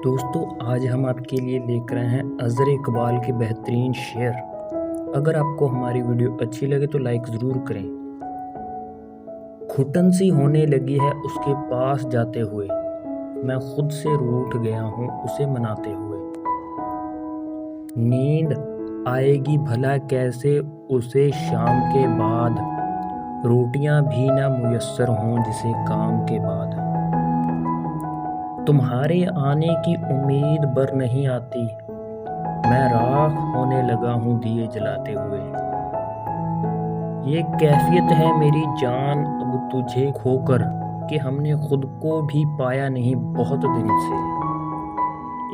دوستو آج ہم آپ کے لیے لے کر آئے ہیں اظہر اقبال کے بہترین شعر۔ اگر آپ کو ہماری ویڈیو اچھی لگے تو لائک ضرور کریں۔ گھٹن سی ہونے لگی ہے اس کے پاس جاتے ہوئے، میں خود سے روٹھ گیا ہوں اسے مناتے ہوئے۔ نیند آئے گی بھلا کیسے اسے شام کے بعد، روٹیاں بھی نہ میسر ہوں جسے کام کے بعد۔ تمہارے آنے کی امید بر نہیں آتی، میں راکھ ہونے لگا ہوں دیے جلاتے ہوئے۔ یہ کیفیت ہے میری جان اب تجھے کھو کر، کہ ہم نے خود کو بھی پایا نہیں بہت دن سے۔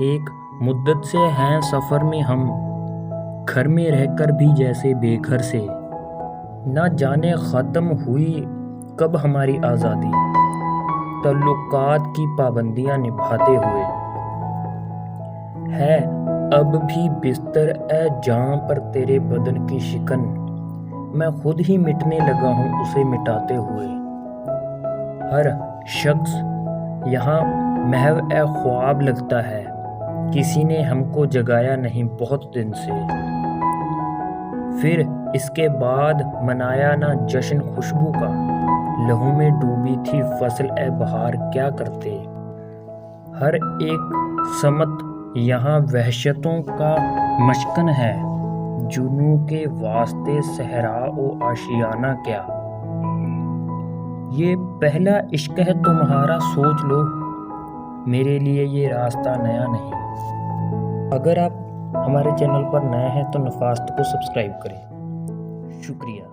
ایک مدت سے ہیں سفر میں ہم، گھر میں رہ کر بھی جیسے بے گھر سے۔ نہ جانے ختم ہوئی کب ہماری آزادی، تعلقات کی پابندیاں نبھاتے ہوئے۔ ہے اب بھی بستر اے جاں پر تیرے بدن کی شکن، میں خود ہی مٹنے لگا ہوں اسے مٹاتے ہوئے۔ ہر شخص یہاں محو اے خواب لگتا ہے، کسی نے ہم کو جگایا نہیں بہت دن سے۔ پھر اس کے بعد منایا نہ جشن خوشبو کا، لہو میں ڈوبی تھی فصل اے بہار کیا کرتے۔ ہر ایک سمت یہاں وحشتوں کا مشکن ہے، جنوں کے واسطے صحرا و آشیانہ کیا۔ یہ پہلا عشق ہے تمہارا سوچ لو، میرے لیے یہ راستہ نیا نہیں۔ اگر آپ ہمارے چینل پر نئے ہیں تو نفاست کو سبسکرائب کریں۔ شکریہ۔